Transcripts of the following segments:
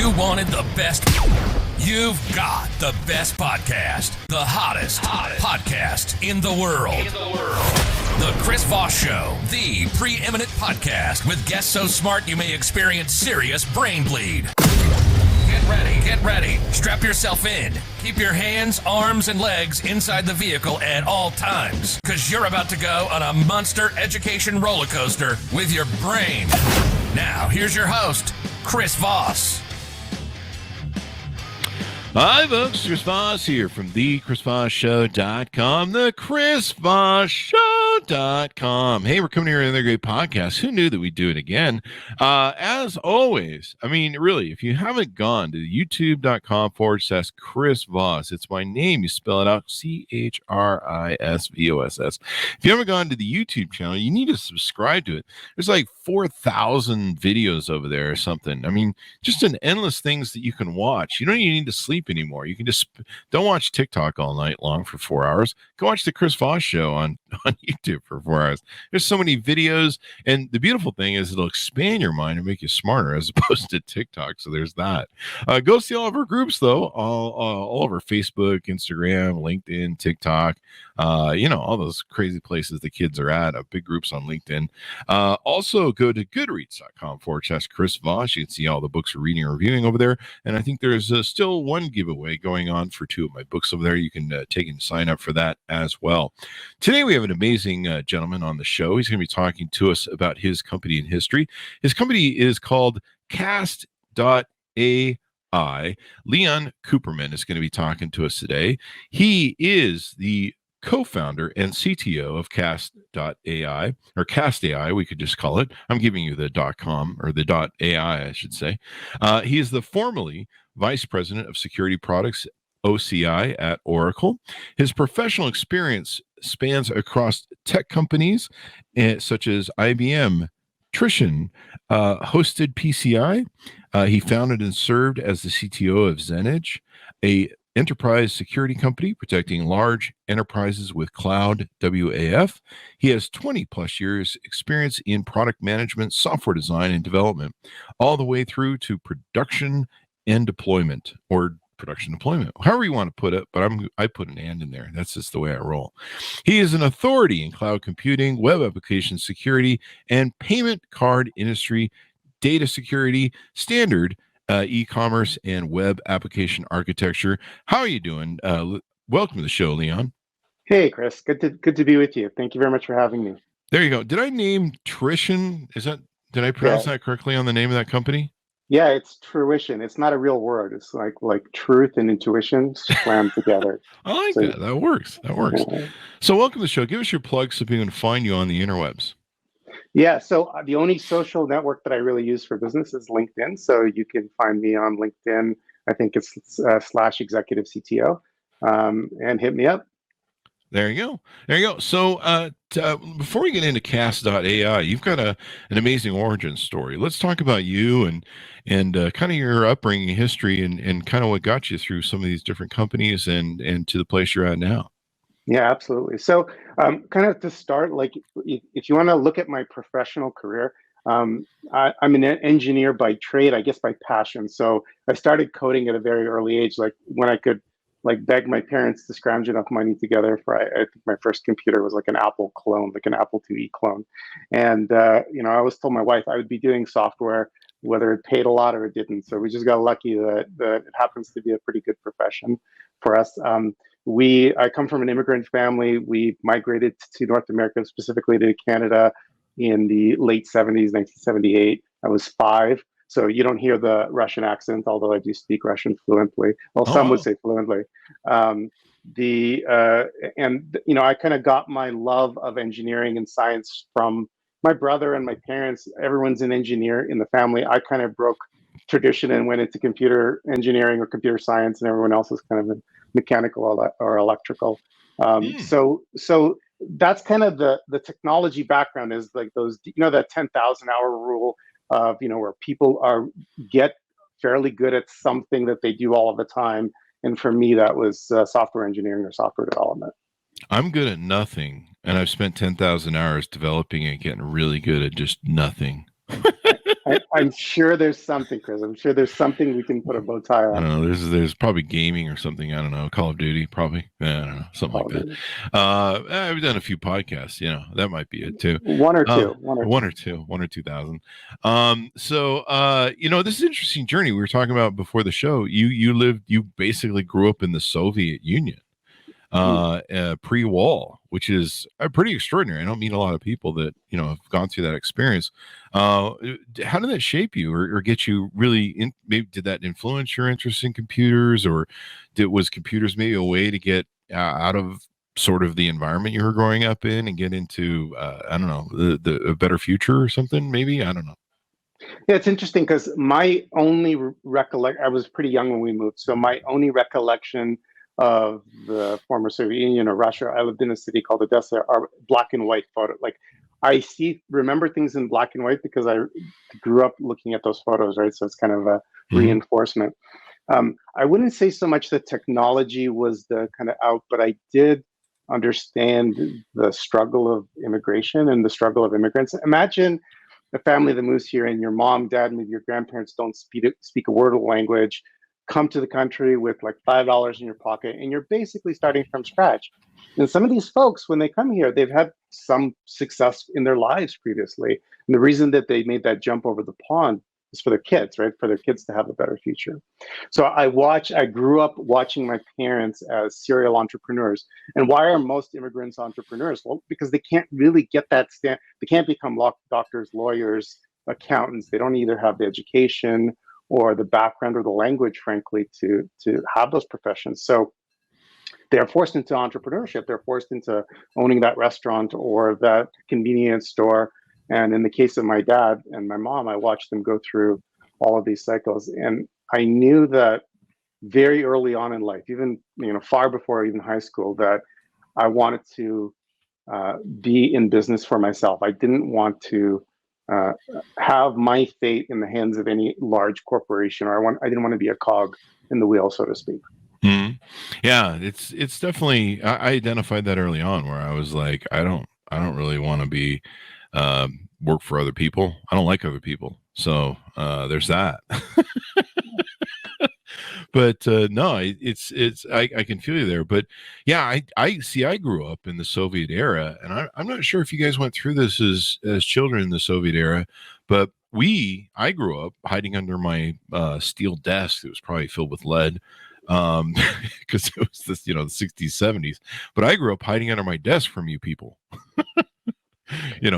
you wanted the best, you've got the best podcast, the hottest podcast in the world. The Chris Voss Show, the preeminent podcast with guests so smart you may experience serious brain bleed. Get ready. Strap yourself in. Keep your hands, arms, and legs inside the vehicle at all times, because you're about to go on a monster education roller coaster with your brain. Now, here's your host, Chris Voss. Hi, folks. Chris Voss here from thechrisvossshow.com, thechrisvossshow.com. Hey, we're coming here with another great podcast. Who knew that we'd do it again? As always, I mean, really, if you haven't gone to youtube.com/Chris Voss, it's my name. You spell it out, CHRISVOSS. If you haven't gone to the YouTube channel, you need to subscribe to it. There's like 4,000 videos over there or something. I mean, just an endless things that you can watch. You don't even need to sleep anymore. You can just don't watch TikTok all night long for 4 hours. Go watch the Chris Voss Show on YouTube for 4 hours. There's so many videos, and the beautiful thing is it'll expand your mind and make you smarter as opposed to TikTok. So there's that. Go see all of our groups though, all over Facebook, Instagram, LinkedIn, TikTok. All those crazy places the kids are at. Big groups on LinkedIn. Also go to goodreads.com/Chris Voss. You can see all the books we're reading and reviewing over there. And I think there's still one giveaway going on for 2 of my books over there. You can take and sign up for that as well. Today we have an amazing gentleman on the show. He's going to be talking to us about his company and history. His company is called CAST.AI. Leon Kuperman is going to be talking to us today. He is the co-founder and CTO of CAST.AI, or CAST.AI, we could just call it. I'm giving you the .com or the .ai, I should say. He is the formerly Vice President of Security Products, OCI, at Oracle. His professional experience spans across tech companies such as IBM, Trition, hosted PCI. He founded and served as the CTO of Zenage, a enterprise security company protecting large enterprises with cloud WAF. He has 20 plus years experience in product management, software design, and development, all the way through to production and deployment, or production deployment, however you want to put it, but I put an and in there. That's just the way I roll. He is an authority in cloud computing, web application security, and payment card industry, data security, standard e-commerce, and web application architecture. How are you doing? Welcome to the show, Leon. Hey, Chris. Good to be with you. Thank you very much for having me. There you go. Did I name Trition? Did I pronounce that correctly on the name of that company? Yeah, it's fruition. It's not a real word. It's like truth and intuition slammed together. I like that. That works. So welcome to the show. Give us your plugs so people can find you on the interwebs. Yeah, so the only social network that I really use for business is LinkedIn. So you can find me on LinkedIn. I think it's /executive CTO, and hit me up. There you go. So before we get into CAST.AI, you've got an amazing origin story. Let's talk about you and kind of your upbringing, history, and kind of what got you through some of these different companies and to the place you're at now. Yeah, absolutely. So kind of to start, like if you want to look at my professional career, I'm an engineer by trade, I guess by passion. So I started coding at a very early age, like when I could beg my parents to scrounge enough money together for, I think my first computer was like an Apple clone, like an Apple IIe clone. And, I always told my wife I would be doing software, whether it paid a lot or it didn't. So we just got lucky that it happens to be a pretty good profession for us. I come from an immigrant family. We migrated to North America, specifically to Canada in the late 70s, 1978. I was 5. So you don't hear the Russian accent, although I do speak Russian fluently. Well, some would say fluently. I kind of got my love of engineering and science from my brother and my parents. Everyone's an engineer in the family. I kind of broke tradition and went into computer engineering or computer science, and everyone else is kind of in mechanical or electrical. So that's kind of the technology background, is like those, that 10,000 hour rule of, where people get fairly good at something that they do all of the time. And for me, that was software engineering or software development. I'm good at nothing, and I've spent 10,000 hours developing and getting really good at just nothing. I'm sure there's something, Chris. I'm sure there's something we can put a bow tie I on. don't know. There's probably gaming or something. I don't know. Call of Duty, probably. Yeah, I don't know. Something like that. I've done a few podcasts. That might be it too. One or two. One or 2,000. This is an interesting journey. We were talking about before the show. You basically grew up in the Soviet Union, pre-wall, which is pretty extraordinary. I don't meet a lot of people that have gone through that experience. How did that shape you, or get you really in? Maybe did that influence your interest in computers, or was computers maybe a way to get out of sort of the environment you were growing up in and get into I don't know, a better future or something? Maybe, I don't know. Yeah, it's interesting because my only I was pretty young when we moved, so my only recollection of the former Soviet Union or Russia, I lived in a city called Odessa, are black and white photo. Like remember things in black and white because I grew up looking at those photos, right? So it's kind of a reinforcement. I wouldn't say so much that technology was the kind of out, but I did understand the struggle of immigration and the struggle of immigrants. Imagine a family that moves here and your mom, dad, maybe your grandparents don't speak a word of the language, come to the country with like $5 in your pocket, and you're basically starting from scratch. And some of these folks, when they come here, they've had some success in their lives previously. And the reason that they made that jump over the pond is for their kids, right? For their kids to have a better future. So I grew up watching my parents as serial entrepreneurs. And why are most immigrants entrepreneurs? Well, because they can't really get that they can't become doctors, lawyers, accountants. They don't either have the education or the background or the language, frankly, to have those professions. So they're forced into entrepreneurship. They're forced into owning that restaurant or that convenience store. And in the case of my dad and my mom, I watched them go through all of these cycles. And I knew that very early on in life, even far before even high school, that I wanted to be in business for myself. I didn't want to have my fate in the hands of any large corporation, or I didn't want to be a cog in the wheel, so to speak. Mm-hmm. Yeah, it's definitely. I identified that early on, where I was like, I don't really want to be work for other people. I don't like other people, so there's that. But no, I can feel you there. But yeah, I see. I grew up in the Soviet era, and I'm not sure if you guys went through this as children in the Soviet era, but I grew up hiding under my steel desk that was probably filled with lead, because it was this, the 60s, 70s. But I grew up hiding under my desk from you people.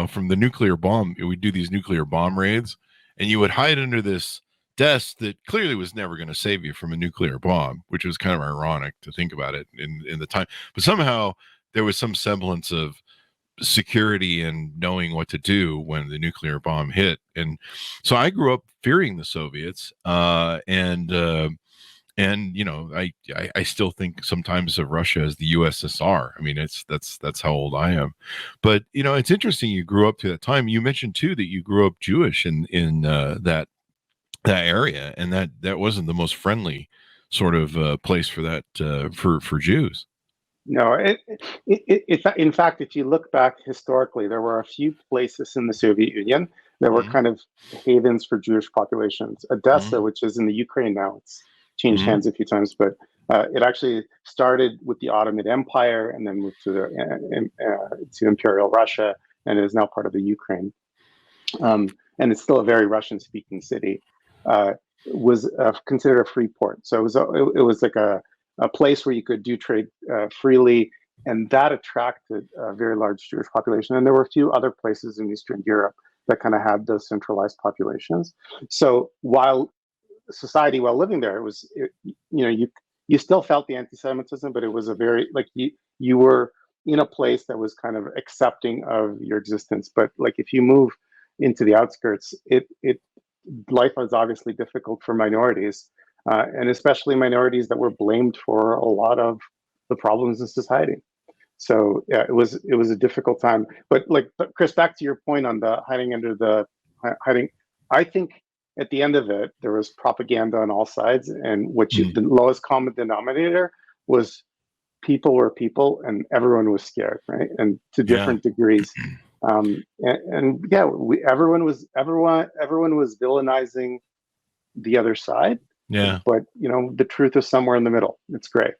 From the nuclear bomb. We'd do these nuclear bomb raids, and you would hide under this desk that clearly was never going to save you from a nuclear bomb, which was kind of ironic to think about it in the time. But somehow there was some semblance of security and knowing what to do when the nuclear bomb hit. And so I grew up fearing the Soviets, and I still think sometimes of Russia as the USSR. I mean, that's how old I am. But it's interesting you grew up to that time. You mentioned too that you grew up Jewish in that area, and that wasn't the most friendly sort of place for that for Jews. No, in fact, if you look back historically, there were a few places in the Soviet Union that were kind of havens for Jewish populations. Odessa, which is in the Ukraine now, it's changed hands a few times, but it actually started with the Ottoman Empire and then moved to Imperial Russia, and is now part of the Ukraine. And it's still a very Russian-speaking city. Was considered a free port, so it was like a place where you could do trade freely, and that attracted a very large Jewish population. And there were a few other places in Eastern Europe that kind of had those centralized populations. So while living there, you still felt the anti-Semitism, but it was a very you were in a place that was kind of accepting of your existence. But if you move into the outskirts, life was obviously difficult for minorities. And especially minorities that were blamed for a lot of the problems in society. So yeah, it was a difficult time. But Chris, back to your point on the hiding. I think at the end of it, there was propaganda on all sides, and the lowest common denominator was people were people, and everyone was scared, right? And to different degrees. And yeah, everyone was villainizing the other side. Yeah. But the truth is somewhere in the middle. It's great.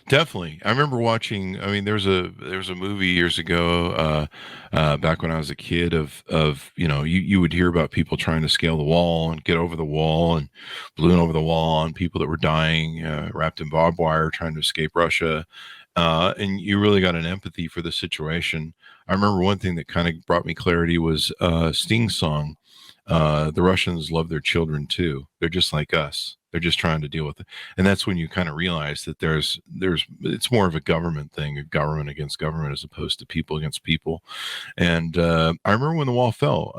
Definitely. I remember watching, I mean, there was a movie years ago, back when I was a kid you would hear about people trying to scale the wall and get over the wall and balloon over the wall, and people that were dying, wrapped in barbed wire trying to escape Russia. And you really got an empathy for the situation. I remember one thing that kind of brought me clarity was Sting's song. The Russians love their children too. They're just like us. They're just trying to deal with it. And that's when you kind of realize that it's more of a government thing, a government against government, as opposed to people against people. And I remember when the wall fell,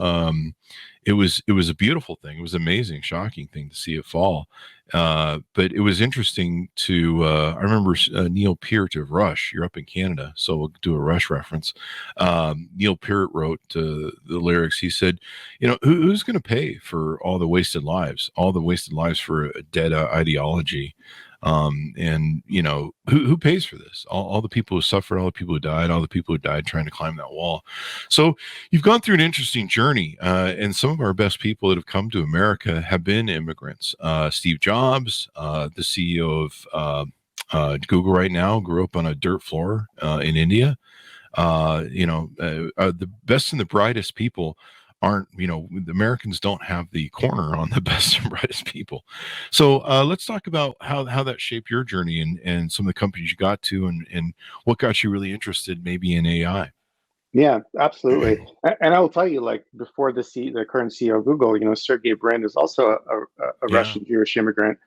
it was a beautiful thing. It was an amazing, shocking thing to see it fall. But it was interesting to, I remember Neil Peart of Rush. You're up in Canada, so we'll do a Rush reference. Neil Peart wrote the lyrics. He said, who's going to pay for all the wasted lives for a dead ideology? And who pays for this? All the people who suffered, all the people who died trying to climb that wall. So you've gone through an interesting journey, and some of our best people that have come to America have been immigrants. Steve Jobs, the CEO of Google right now, grew up on a dirt floor in India. The best and the brightest people aren't, the Americans don't have the corner on the best and brightest people. So let's talk about how that shaped your journey and some of the companies you got to, and what got you really interested maybe in AI. Yeah, absolutely. And I will tell you, like, before the current CEO of Google, Sergey Brin is also a Russian Jewish immigrant.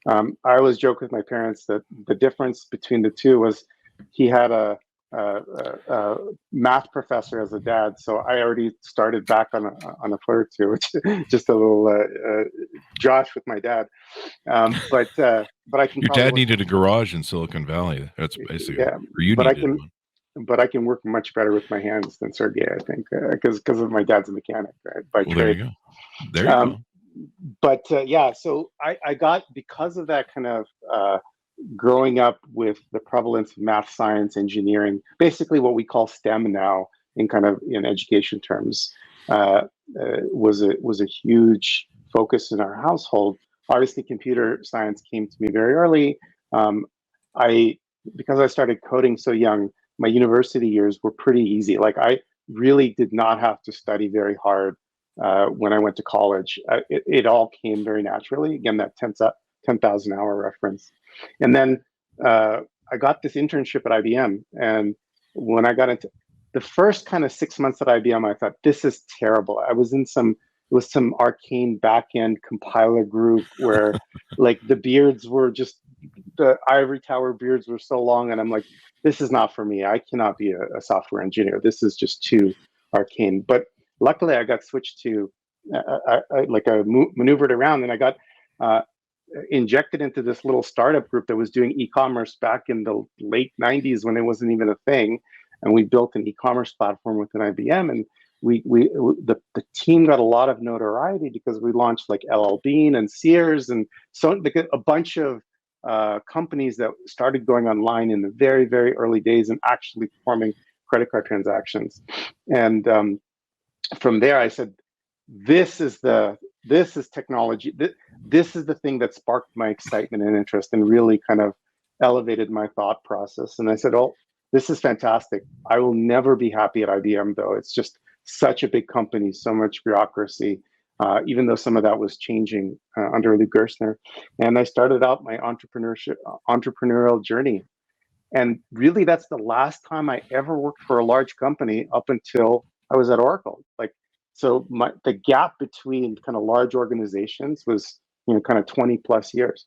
I always joke with my parents that the difference between the two was he had a math professor as a dad, so I already started back on a foot or two, just a little josh with my dad. But I can. Your dad needed a garage in Silicon Valley. That's basically, or you needed one. But I can work much better with my hands than Sergey, I think, because of my dad's a mechanic, right, by trade. There you go. There you go. But so I got, because of that kind of growing up with the prevalence of math, science, engineering, basically what we call STEM now in education terms, was a huge focus in our household. Obviously, computer science came to me very early. Because I started coding so young, my university years were pretty easy. Like, I really did not have to study very hard when I went to college. It all came very naturally. Again, that 10,000 hour reference. And then I got this internship at IBM. And when I got into the first kind of 6 months at IBM, I thought, this is terrible. I was in some arcane backend compiler group where like the ivory tower beards were so long. And I'm like, this is not for me. I cannot be a software engineer. This is just too arcane. But luckily I got switched to, I maneuvered around, and I got injected into this little startup group that was doing e-commerce back in the late 90s when it wasn't even a thing. And we built an e-commerce platform within IBM, and the team got a lot of notoriety because we launched like LL Bean and Sears, and so a bunch of companies that started going online in the very, very early days and actually performing credit card transactions. And from there, I said, this is technology. This is the thing that sparked my excitement and interest and really kind of elevated my thought process. And I said, oh, this is fantastic. I will never be happy at IBM, though. It's just such a big company, so much bureaucracy, even though some of that was changing under Lou Gerstner. And I started out my entrepreneurial journey. And really, that's the last time I ever worked for a large company up until I was at Oracle. So the gap between kind of large organizations was, kind of 20 plus years.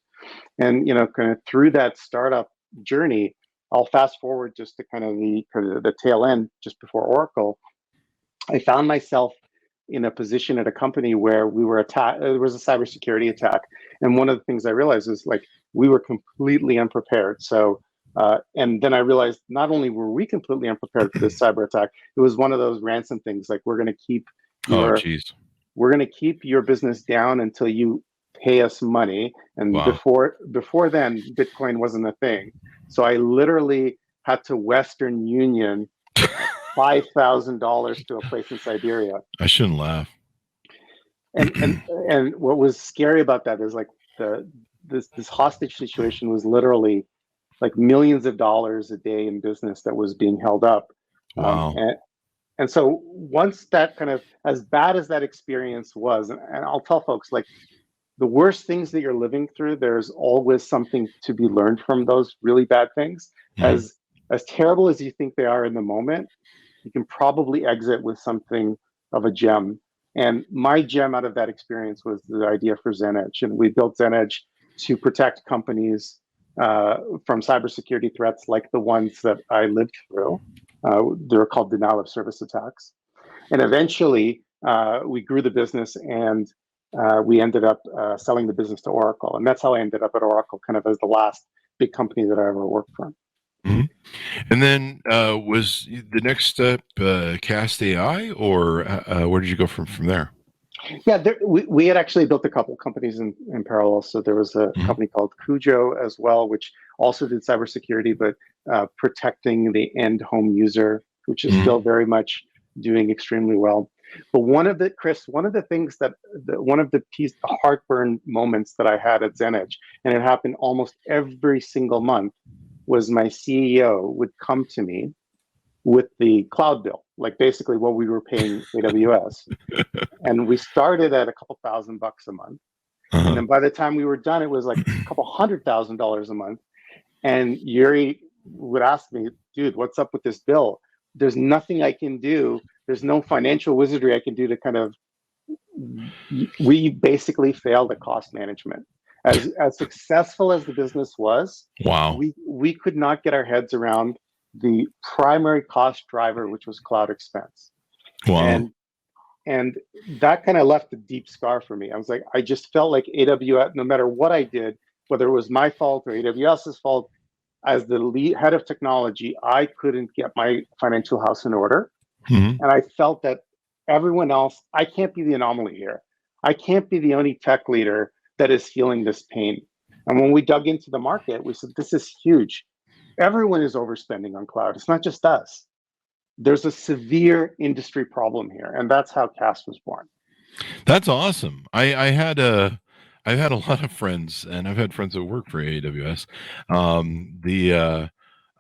And, kind of through that startup journey, I'll fast forward just to kind of the tail end, just before Oracle. I found myself in a position at a company where we were attacked. There was a cybersecurity attack. And one of the things I realized is we were completely unprepared. So, and then I realized not only were we completely unprepared for this cyber attack, it was one of those ransom things. Like, we're going to keep your business down until you pay us money. And before then, Bitcoin wasn't a thing. So I literally had to Western Union $5,000 to a place in Siberia. I shouldn't laugh. And what was scary about that is like this hostage situation was literally like millions of dollars a day in business that was being held up. Wow. And so once that kind of, as bad as that experience was, and I'll tell folks, like, the worst things that you're living through, there's always something to be learned from those really bad things. Mhm. As terrible as you think they are in the moment, you can probably exit with something of a gem. And my gem out of that experience was the idea for ZenEdge. And we built ZenEdge to protect companies from cybersecurity threats like the ones that I lived through. They were called denial of service attacks. And eventually, we grew the business, and we ended up selling the business to Oracle. And that's how I ended up at Oracle, kind of as the last big company that I ever worked for. Mhm. And then was the next step CAST.AI, or where did you go from there? Yeah, we had actually built a couple companies in parallel. So there was a Mhm. company called Cujo as well, which also did cybersecurity, but protecting the end home user, which is Mhm. still very much doing extremely well. But one of the things that one of the heartburn moments that I had at ZenEdge, and it happened almost every single month, was my CEO would come to me with the cloud bill, like basically what we were paying AWS. And we started at a couple $1,000 a month. And Uh-huh. then by the time we were done, it was like a couple $100,000 a month. And Yuri would ask me, dude, what's up with this bill? There's nothing I can do. There's no financial wizardry I can do to kind of, we basically failed at cost management. As successful as the business was, Wow. we could not get our heads around the primary cost driver, which was cloud expense. Wow. And that kind of left a deep scar for me. I was like, I just felt like AWS, no matter what I did, whether it was my fault or AWS's fault, as the head of technology, I couldn't get my financial house in order. Mhm. And I felt that everyone else, I can't be the anomaly here. I can't be the only tech leader that is feeling this pain. And when we dug into the market, we said, this is huge. Everyone is overspending on cloud. It's not just us. There's a severe industry problem here. And that's how CAST was born. That's awesome. I've had a lot of friends, and I've had friends that work for AWS.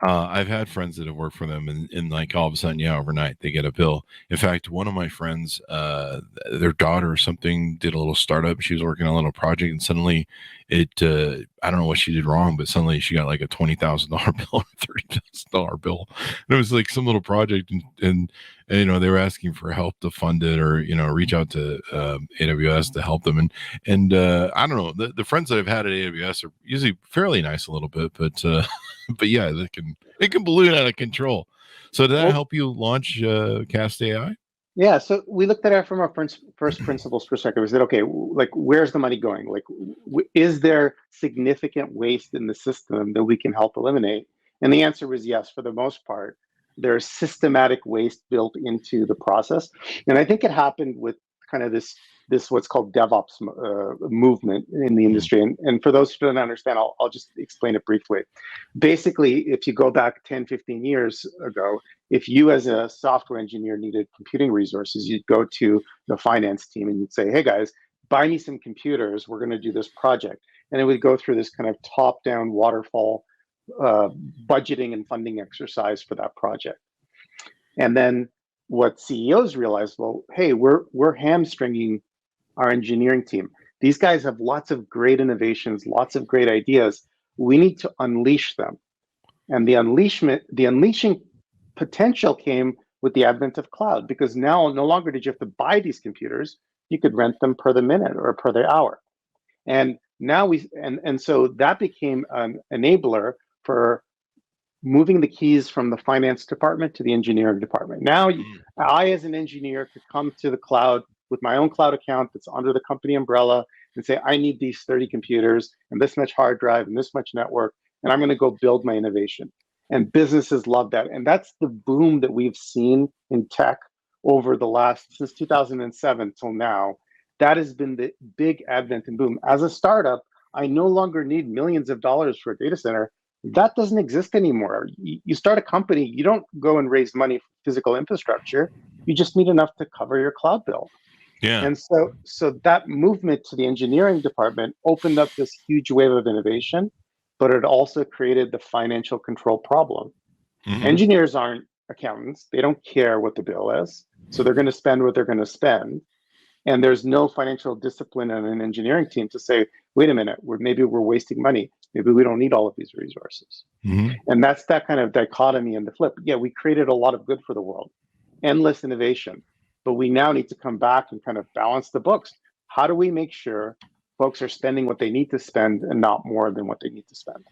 I've had friends that have worked for them, and like all of a sudden, yeah, overnight they get a bill. In fact, one of my friends, their daughter or something did a little startup. She was working on a little project, and suddenly I don't know what she did wrong, but suddenly she got like a $20,000 bill or $30,000 bill. And it was like some little project, and you know, they were asking for help to fund it, or you know, reach out to AWS to help them. And I don't know, the friends that I've had at AWS are usually fairly nice a little bit, but but yeah, it can balloon out of control. So did that help you launch CAST.AI? Yeah, so we looked at it from our first principles perspective. We said, okay, like, where's the money going? Like, is there significant waste in the system that we can help eliminate? And the answer was yes, for the most part. There's systematic waste built into the process. And I think it happened with kind of this what's called DevOps movement in the industry. And for those who don't understand, I'll just explain it briefly. Basically, if you go back 10, 15 years ago, if you as a software engineer needed computing resources, you'd go to the finance team and you'd say, hey guys, buy me some computers. We're going to do this project. And it would go through this kind of top-down waterfall budgeting and funding exercise for that project. And then what CEOs realized, well, hey, we're hamstringing our engineering team. These guys have lots of great innovations, lots of great ideas. We need to unleash them. And the unleashing potential came with the advent of cloud, because now no longer did you have to buy these computers, you could rent them per the minute or per the hour. And now so that became an enabler for moving the keys from the finance department to the engineering department. Now, I, as an engineer, could come to the cloud with my own cloud account that's under the company umbrella and say, I need these 30 computers and this much hard drive and this much network, and I'm going to go build my innovation. And businesses love that. And that's the boom that we've seen in tech over the since 2007 till now. That has been the big advent and boom. As a startup, I no longer need millions of dollars for a data center. That doesn't exist anymore. You start a company, you don't go and raise money physical infrastructure. You just need enough to cover your cloud bill. Yeah. And so that movement to the engineering department opened up this huge wave of innovation, but it also created the financial control problem. Mhm. Engineers aren't accountants. They don't care what the bill is. So they're going to spend what they're going to spend. And there's no financial discipline on an engineering team to say, wait a minute, maybe we're wasting money. Maybe we don't need all of these resources. Mhm. And that's that kind of dichotomy and the flip. Yeah, we created a lot of good for the world, endless innovation, but we now need to come back and kind of balance the books. How do we make sure folks are spending what they need to spend and not more than what they need to spend?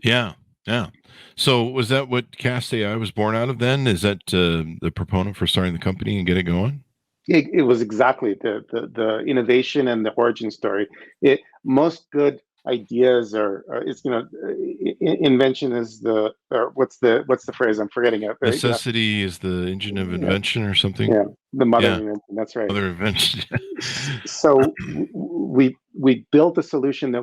Yeah. Yeah. So was that what CAST.AI was born out of then? Is that the proponent for starting the company and get it going? It was exactly the innovation and the origin story. Most good ideas invention is what's the phrase? I'm forgetting it. Necessity is the engine of invention or something. Yeah, the mother of invention. That's right. Mother invention. So we built a solution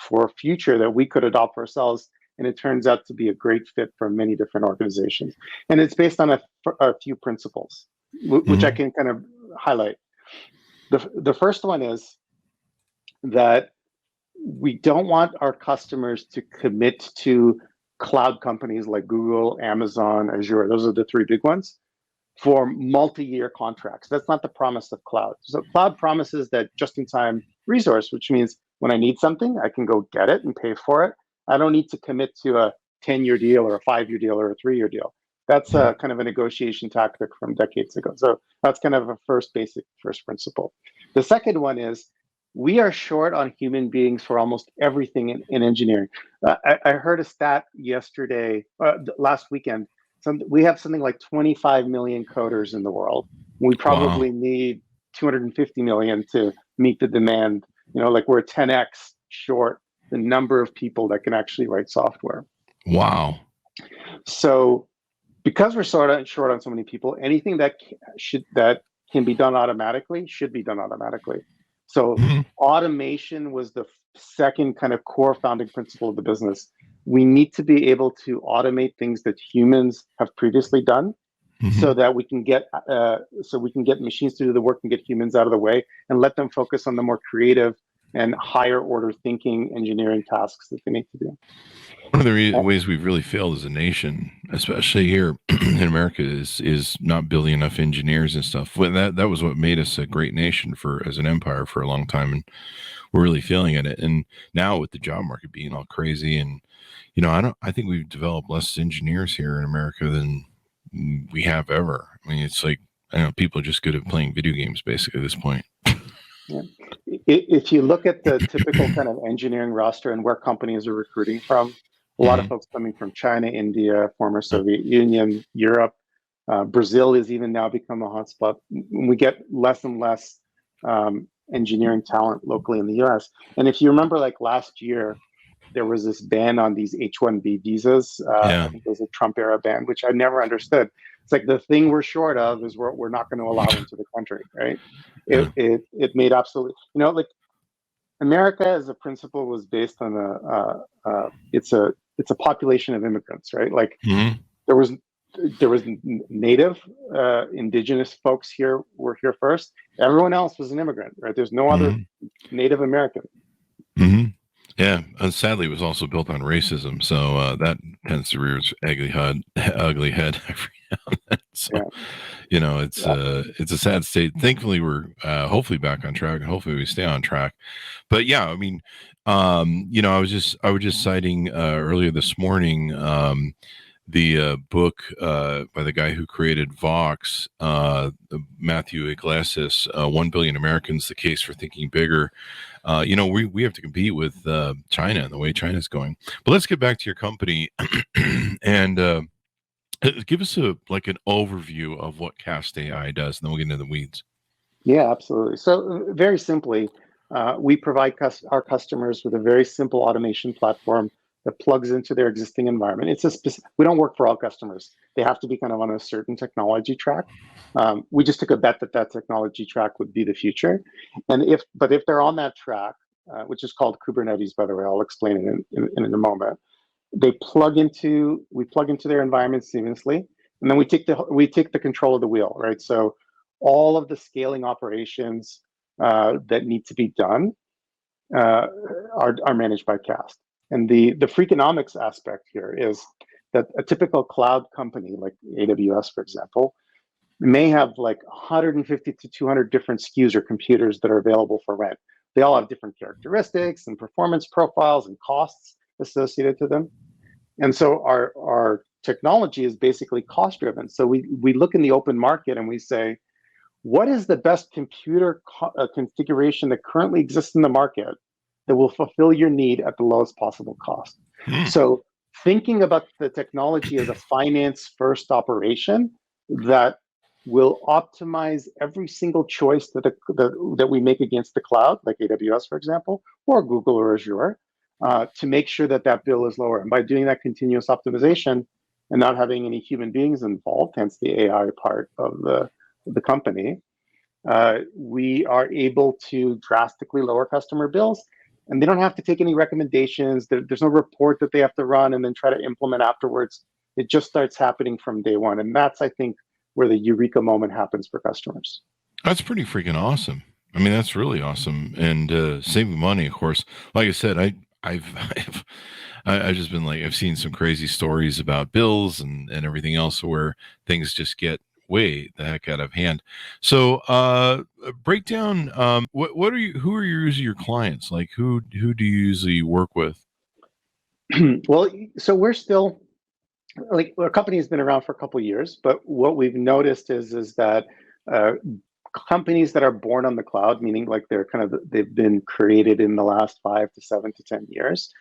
for a future that we could adopt ourselves, and it turns out to be a great fit for many different organizations. And it's based on a few principles, which I can kind of highlight. The first one is that we don't want our customers to commit to cloud companies like Google, Amazon, Azure. Those are the three big ones for multi-year contracts. That's not the promise of cloud. So cloud promises that just-in-time resource, which means when I need something, I can go get it and pay for it. I don't need to commit to a 10-year deal or a 5-year deal or a 3-year deal. That's kind of a negotiation tactic from decades ago. So that's kind of a first principle. The second one is we are short on human beings for almost everything in engineering. I heard a stat last weekend. We have something like 25 million coders in the world. We probably need 250 million to meet the demand. We're 10x short the number of people that can actually write software. Wow. So because we're short on so many people, anything that can be done automatically should be done automatically. So automation was the second kind of core founding principle of the business. We need to be able to automate things that humans have previously done, so that we can get machines to do the work and get humans out of the way and let them focus on the more creative and higher order thinking engineering tasks that they need to do. One of the ways we've really failed as a nation, especially here in America, is not building enough engineers and stuff. Well, that was what made us a great nation as an empire for a long time, and we're really failing at it. And now with the job market being all crazy, and I think we've developed less engineers here in America than we have ever. I mean, it's like people are just good at playing video games basically at this point. Yeah. If you look at the typical kind of engineering roster and where companies are recruiting from, a lot of folks coming from China, India, former Soviet Union, Europe, Brazil has even now become a hotspot. We get less and less engineering talent locally in the US. And if you remember, like last year, there was this ban on these H-1B visas. I think it was a Trump era ban, which I never understood. It's like the thing we're short of is we're not going to allow into the country, right? It made absolutely, like America as a principle was based on it's a population of immigrants, right? Like there was native, indigenous folks were here first. Everyone else was an immigrant, right? There's no other Native American. Yeah, and sadly, it was also built on racism, so that tends to rear its ugly head every now and then. So, it's a sad state. Thankfully, we're hopefully back on track, and hopefully we stay on track. But yeah, I mean, I was just citing earlier this morning the book by the guy who created Vox, Matthew Iglesias, 1 Billion Americans, The Case for Thinking Bigger. We have to compete with China and the way China's going. But let's get back to your company and give us an overview of what CAST.AI does, and then we'll get into the weeds. Yeah, absolutely. So very simply, we provide our customers with a very simple automation platform that plugs into their existing environment. We don't work for all customers. They have to be kind of on a certain technology track. We just took a bet that technology track would be the future. And if they're on that track, which is called Kubernetes, by the way, I'll explain it in a moment. We plug into their environment seamlessly, and and then we take the control of the wheel, right? So all of the scaling operations that need to be done are managed by CAST. And the freakonomics aspect here is that a typical cloud company like AWS, for example, may have like 150 to 200 different SKUs or computers that are available for rent. They all have different characteristics and performance profiles and costs associated to them. And so our technology is basically cost driven. So we look in the open market and we say, what is the best computer configuration that currently exists in the market that will fulfill your need at the lowest possible cost? So thinking about the technology as a finance first operation that will optimize every single choice that we make against the cloud, like AWS, for example, or Google or Azure, to make sure that bill is lower. And by doing that continuous optimization and not having any human beings involved, hence the AI part of the company, we are able to drastically lower customer bills. And they don't have to take any recommendations. There's no report that they have to run and then try to implement afterwards. It just starts happening from day one. And that's, I think, where the eureka moment happens for customers. That's pretty freaking awesome. I mean, that's really awesome. And saving money, of course. Like I said, I've just been like, I've seen some crazy stories about bills and everything else where things just get way the heck out of hand. So break down who are usually your clients? Like who do you usually work with? Well, so we're still, like, our company has been around for a couple of years, but what we've noticed is that companies that are born on the cloud, meaning like they've been created in the last 5 to 7 to 10 years,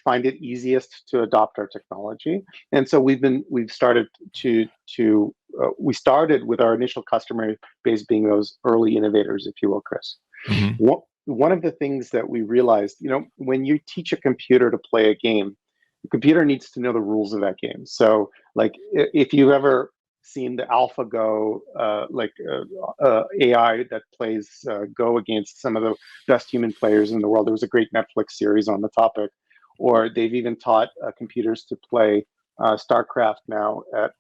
find it easiest to adopt our technology. And so we started with our initial customer base being those early innovators, if you will, Chris. Mm-hmm. One of the things that we realized, when you teach a computer to play a game, the computer needs to know the rules of that game. So like if you've ever seen the AlphaGo AI that plays Go against some of the best human players in the world, there was a great Netflix series on the topic. Or they've even taught computers to play StarCraft now at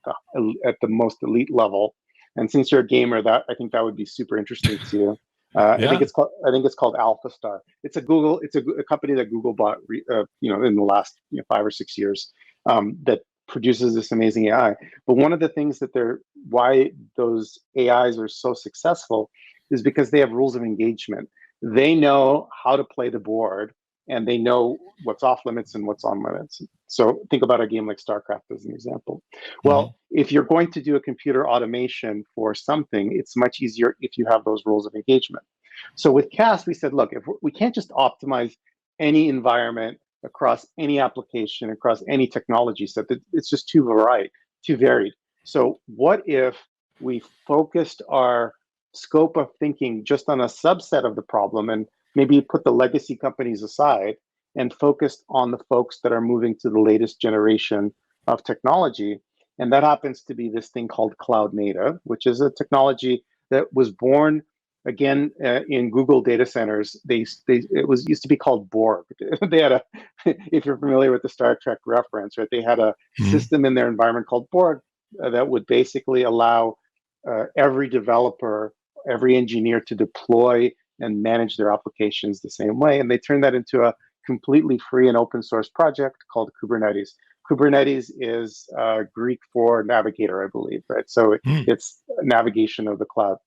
the most elite level. And since you're a gamer, I think that would be super interesting to you. Yeah. I think it's called AlphaStar. It's a company that Google bought, in the last 5 or 6 years, that produces this amazing AI. But one of the things why those AIs are so successful is because they have rules of engagement. They know how to play the board, and they know what's off limits and what's on limits. So think about a game like StarCraft as an example. Well, if you're going to do a computer automation for something, it's much easier if you have those rules of engagement. So with CAST, we said, look, if we can't just optimize any environment across any application, across any technology set, it's just too varied. So what if we focused our scope of thinking just on a subset of the problem and maybe put the legacy companies aside and focused on the folks that are moving to the latest generation of technology? And that happens to be this thing called cloud native, which is a technology that was born again in Google data centers. It used to be called Borg. They had if you're familiar with the Star Trek reference, right? They had a system in their environment called Borg that would basically allow every developer, every engineer to deploy and manage their applications the same way. And they turned that into a completely free and open source project called Kubernetes. Kubernetes is Greek for navigator, I believe, right? So it's navigation of the cloud.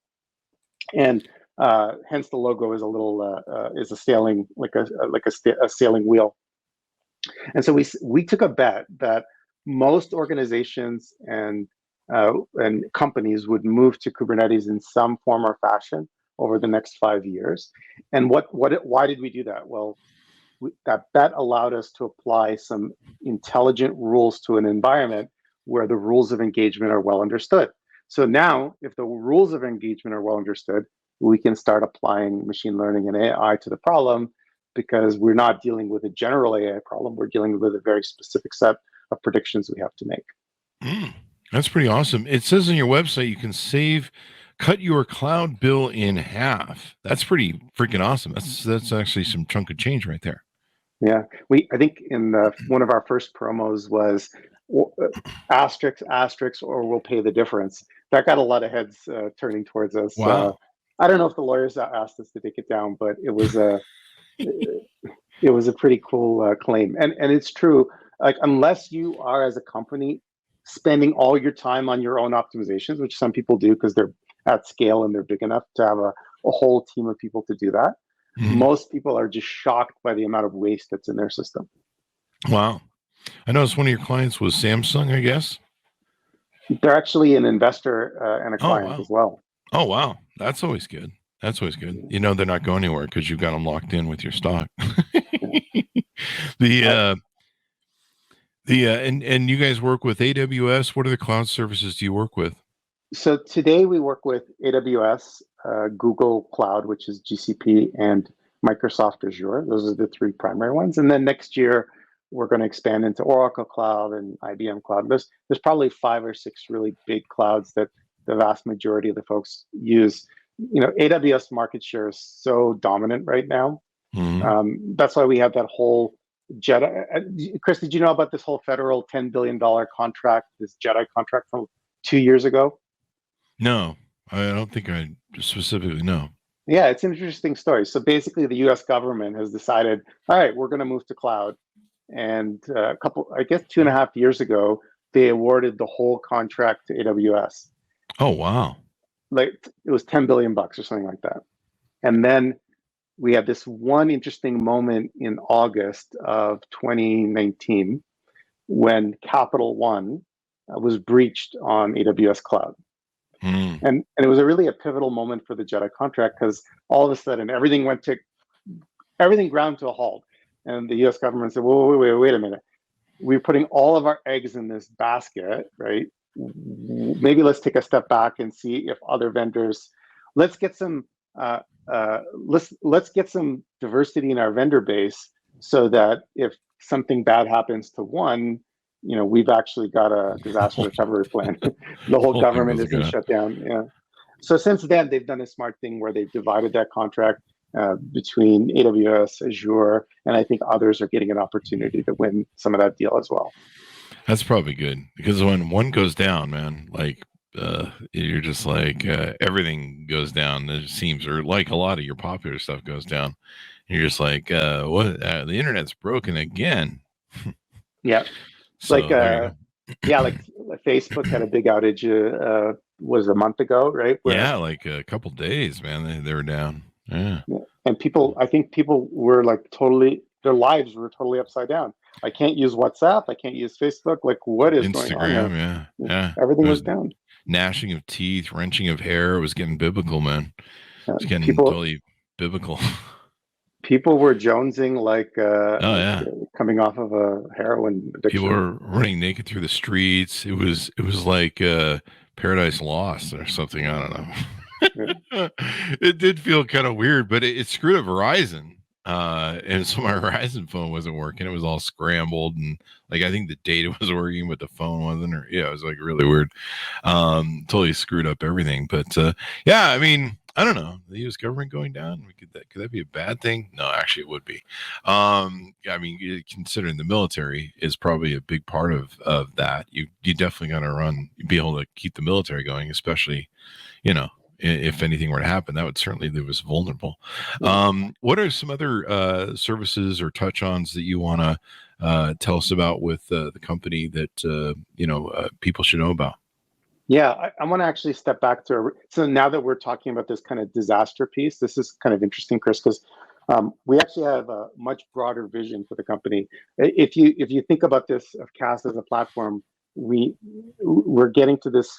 And hence the logo is is a sailing, like a sailing wheel. And so we took a bet that most organizations and companies would move to Kubernetes in some form or fashion over the next 5 years. And why did we do that? Well, that allowed us to apply some intelligent rules to an environment where the rules of engagement are well understood. So now, if the rules of engagement are well understood, we can start applying machine learning and AI to the problem, because we're not dealing with a general AI problem. We're dealing with a very specific set of predictions we have to make. That's pretty awesome. It says on your website you can cut your cloud bill in half. That's pretty freaking awesome. That's actually some chunk of change right there. Yeah, I think in one of our first promos was asterisk, or we'll pay the difference. That got a lot of heads turning towards us. Wow. I don't know if the lawyers asked us to take it down, but it was a pretty cool claim. And it's true. Like, unless you are, as a company, spending all your time on your own optimizations, which some people do because they're at scale and they're big enough to have a whole team of people to do that. Mhm. Most people are just shocked by the amount of waste that's in their system. Wow. I noticed one of your clients was Samsung, I guess. They're actually an investor and a Oh, client wow. as well. Oh, wow. That's always good. That's always good. You know, they're not going anywhere because you've got them locked in with your stock. And you guys work with AWS. What other cloud services do you work with? So today we work with AWS, Google Cloud, which is GCP, and Microsoft Azure. Those are the three primary ones. And then next year, we're going to expand into Oracle Cloud and IBM Cloud. There's probably 5 or 6 really big clouds that the vast majority of the folks use. You know, AWS market share is so dominant right now. Mhm. That's why we have that whole Jedi. Chris, did you know about this whole federal $10 billion contract, this Jedi contract from 2 years ago? No, I don't think I specifically know. Yeah, it's an interesting story. So basically, the U.S. government has decided, all right, we're going to move to cloud. And a couple, I guess 2.5 years ago, they awarded the whole contract to AWS. Oh, wow. Like, it was $10 billion or something like that. And then we had this one interesting moment in August of 2019 when Capital One was breached on AWS Cloud. Mm. And it was really a pivotal moment for the Jedi contract because all of a sudden everything ground to a halt. And the US government said, wait a minute. We're putting all of our eggs in this basket, right? Maybe let's take a step back and see if other vendors, let's get some let's get some diversity in our vendor base so that if something bad happens to one, you know, we've actually got a disaster recovery plan. The whole government isn't shut down. Yeah. So since then, they've done a smart thing where they've divided that contract between AWS, Azure, and I think others are getting an opportunity to win some of that deal as well. That's probably good because when one goes down, man, like you're just like everything goes down. It seems, or like a lot of your popular stuff goes down. You're just like, what? The internet's broken again. Yeah. So, like Facebook had a big outage was a month ago, right? Yeah, like a couple days, man. They were down. Yeah. And I think people were like their lives were totally upside down. I can't use WhatsApp. I can't use Facebook. Like, what is going on here? Instagram, yeah. Everything was down. Gnashing of teeth, wrenching of hair. It was getting biblical, man. It was getting totally biblical. People were jonesing like yeah, coming off of a heroin addiction. People were running naked through the streets. It was like Paradise Lost or something. I don't know. Yeah. It did feel kind of weird, but it screwed up Verizon. And so my Verizon phone wasn't working. It was all scrambled, and like I think the data was working, but the phone wasn't. Or yeah, it was like really weird. Totally screwed up everything. But yeah, I mean, I don't know. The U.S. government going down, could that be a bad thing? No, actually, it would be. I mean, considering the military is probably a big part of that. You definitely got to be able to keep the military going, especially, you know, if anything were to happen, that would certainly leave us vulnerable. What are some other services or touch-ons that you want to tell us about with the company that people should know about? Yeah, I want to actually step back so now that we're talking about this kind of disaster piece, this is kind of interesting, Chris, because we actually have a much broader vision for the company. If you think about this of CAST as a platform, we're getting to this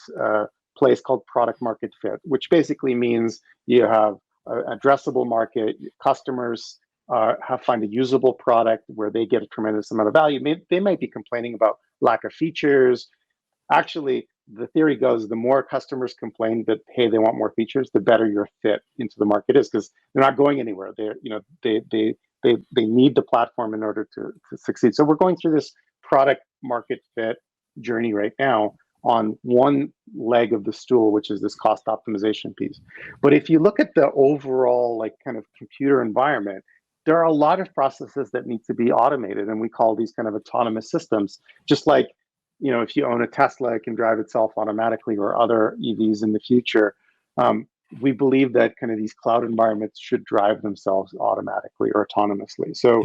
place called product market fit, which basically means you have an addressable market, customers find a usable product where they get a tremendous amount of value. They might be complaining about lack of features. Actually, the theory goes, the more customers complain that, hey, they want more features, the better your fit into the market is, because they're not going anywhere. They need the platform in order to succeed. So we're going through this product market fit journey right now on one leg of the stool, which is this cost optimization piece. But if you look at the overall like kind of computer environment, there are a lot of processes that need to be automated, and we call these kind of autonomous systems. Just like if you own a Tesla, it can drive itself automatically, or other EVs in the future. We believe that kind of these cloud environments should drive themselves automatically or autonomously. So,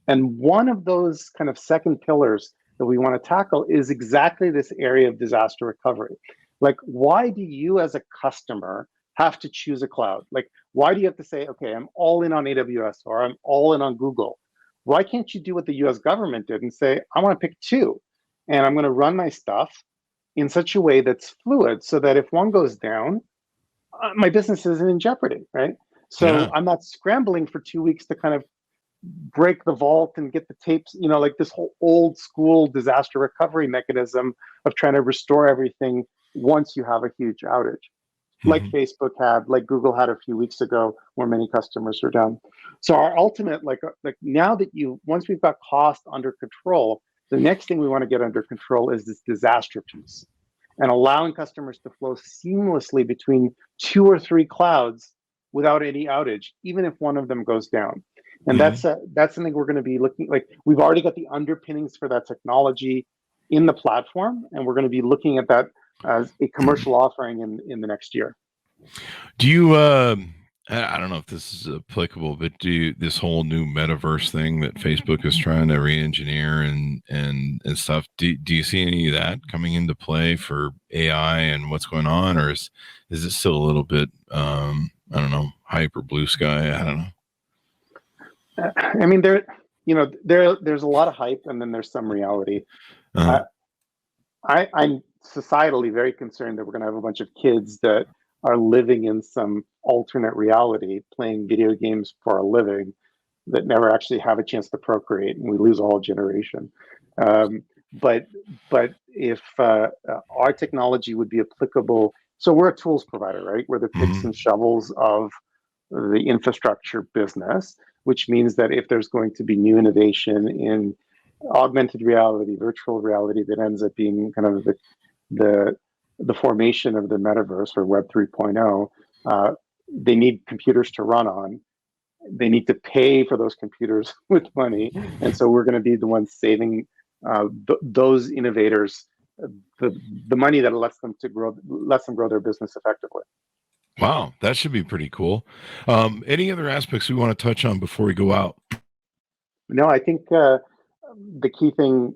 and one of those kind of second pillars that we want to tackle is exactly this area of disaster recovery. Like, why do you as a customer have to choose a cloud? Like, why do you have to say, okay, I'm all in on AWS or I'm all in on Google? Why can't you do what the US government did and say, I want to pick two, and I'm going to run my stuff in such a way that's fluid, so that if one goes down, my business isn't in jeopardy, right? So I'm not scrambling for 2 weeks to kind of break the vault and get the tapes, like this whole old school disaster recovery mechanism of trying to restore everything once you have a huge outage, like Facebook had, like Google had a few weeks ago, where many customers are down. So our ultimate, like now that once we've got cost under control, the next thing we want to get under control is this disaster piece, and allowing customers to flow seamlessly between 2 or 3 clouds without any outage, even if one of them goes down. And that's something we're going to be looking, like, we've already got the underpinnings for that technology in the platform, and we're going to be looking at that as a commercial offering in the next year. Do you, I don't know if this is applicable, but this whole new Metaverse thing that Facebook is trying to re-engineer and stuff, do you see any of that coming into play for AI and what's going on, or is it still a little bit, I don't know, hype or blue sky? I don't know. I mean, there's a lot of hype, and then there's some reality. I'm societally very concerned that we're going to have a bunch of kids that are living in some alternate reality, playing video games for a living, that never actually have a chance to procreate, and we lose a whole generation. But if our technology would be applicable, so we're a tools provider, right? We're the picks and shovels of the infrastructure business, which means that if there's going to be new innovation in augmented reality, virtual reality, that ends up being kind of the formation of the metaverse or Web 3.0, they need computers to run on. They need to pay for those computers with money, and so we're going to be the ones saving those innovators the money that lets them grow their business effectively. Wow, that should be pretty cool. Any other aspects we want to touch on before we go out? No, I think the key thing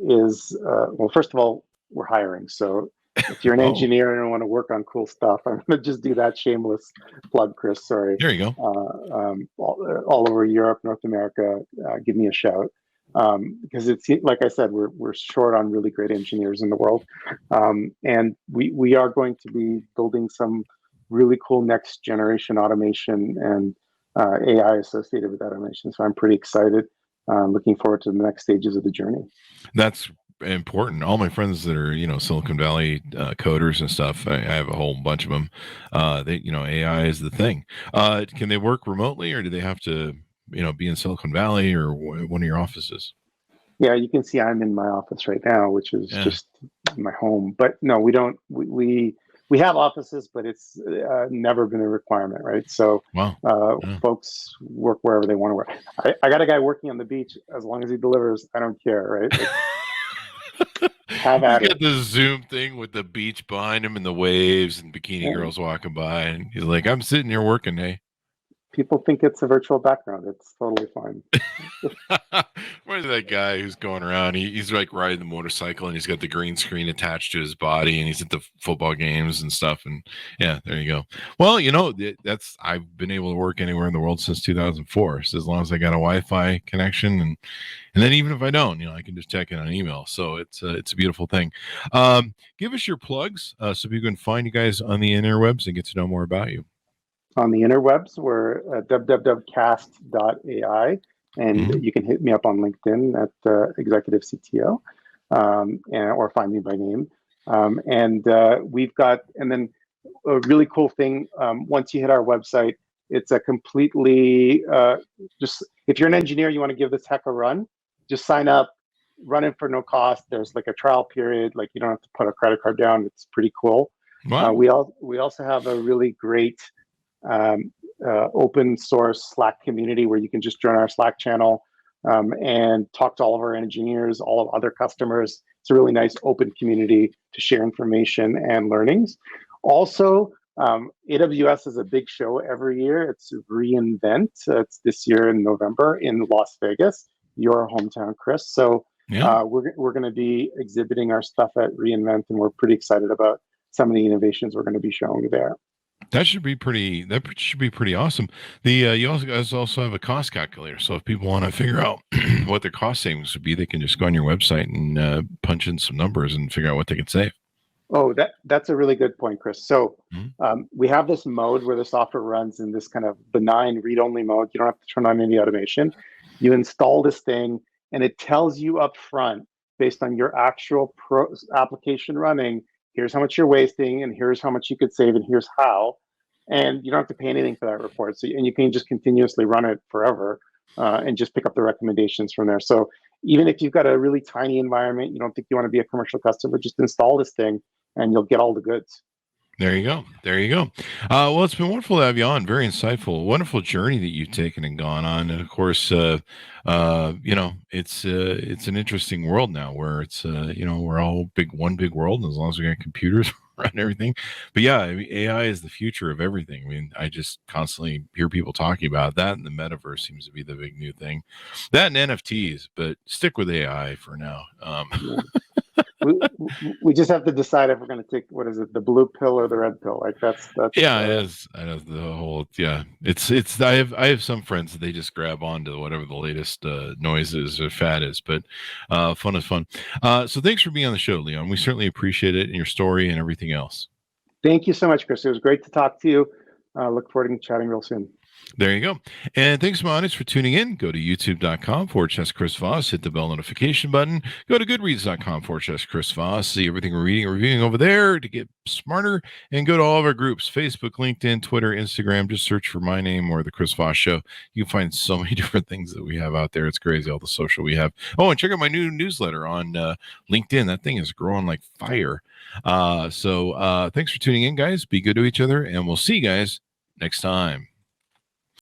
is, well, first of all, we're hiring. So if you're an engineer and want to work on cool stuff, I'm going to just do that shameless plug, Chris. Sorry. There you go. All over Europe, North America, give me a shout. Because it's, like I said, we're short on really great engineers in the world. And we are going to be building some really cool next generation automation and AI associated with that automation. So I'm pretty excited. Looking forward to the next stages of the journey. That's important. All my friends that are, Silicon Valley coders and stuff, I have a whole bunch of them. AI is the thing. Can they work remotely, or do they have to, be in Silicon Valley or one of your offices? Yeah, you can see I'm in my office right now, which is just my home. But no, we don't. We have offices, but it's never been a requirement, right? So folks work wherever they want to work. I got a guy working on the beach. As long as he delivers, I don't care, right? Have at it. He's got the Zoom thing with the beach behind him and the waves and bikini girls walking by, and he's like, "I'm sitting here working, hey." People think it's a virtual background. It's totally fine. Where's that guy who's going around? He's like riding the motorcycle, and he's got the green screen attached to his body, and he's at the football games and stuff. And yeah, there you go. Well, I've been able to work anywhere in the world since 2004. So as long as I got a Wi-Fi connection, and then even if I don't, I can just check it on email. So it's a beautiful thing. Give us your plugs so people can find you guys on the interwebs and get to know more about you. On the interwebs, we're at www.cast.ai, and you can hit me up on LinkedIn at Executive CTO, or find me by name. We've got, and then a really cool thing, once you hit our website, it's a completely, just, if you're an engineer, you want to give this heck a run, just sign up, run it for no cost. There's like a trial period, like you don't have to put a credit card down. It's pretty cool. Wow. We also have a really great open source Slack community where you can just join our Slack channel and talk to all of our engineers, all of other customers, It's a really nice open community to share information and learnings. Also, AWS is a big show every year. It's reInvent. It's this year in November in Las Vegas, your hometown, Chris. So we're going to be exhibiting our stuff at reInvent, and we're pretty excited about some of the innovations we're going to be showing there. That should be pretty. That should be pretty awesome. You also have a cost calculator, so if people want to figure out what their cost savings would be, they can just go on your website and punch in some numbers and figure out what they can save. Oh, that's a really good point, Chris. So we have this mode where the software runs in this kind of benign read-only mode. You don't have to turn on any automation. You install this thing, and it tells you up front, based on your actual application running, here's how much you're wasting, and here's how much you could save, and here's how. And you don't have to pay anything for that report. So, and you can just continuously run it forever and just pick up the recommendations from there. So even if you've got a really tiny environment, you don't think you want to be a commercial customer, just install this thing and you'll get all the goods. There you go. There you go. Well, it's been wonderful to have you on. Very insightful, wonderful journey that you've taken and gone on. And of course, it's an interesting world now where it's, we're all one big world. And as long as we got computers around everything. But yeah, I mean, AI is the future of everything. I mean, I just constantly hear people talking about that. And the metaverse seems to be the big new thing. That and NFTs, but stick with AI for now. We just have to decide if we're going to take, what is it, the blue pill or the red pill? Like that's yeah, it is. I know the whole, yeah, it's I have some friends that they just grab onto whatever the latest noise is or fad is, but fun is fun. So thanks for being on the show, Leon. We certainly appreciate it and your story and everything else. Thank you so much, Chris. It was great to talk to you. Look forward to chatting real soon. There you go. And thanks, my audience, for tuning in. Go to youtube.com/Chris Voss. Hit the bell notification button. Go to goodreads.com/Chris Voss. See everything we're reading and reviewing over there to get smarter. And go to all of our groups, Facebook, LinkedIn, Twitter, Instagram. Just search for my name or the Chris Voss Show. You can find so many different things that we have out there. It's crazy, all the social we have. Oh, and check out my new newsletter on LinkedIn. That thing is growing like fire. So thanks for tuning in, guys. Be good to each other. And we'll see you guys next time.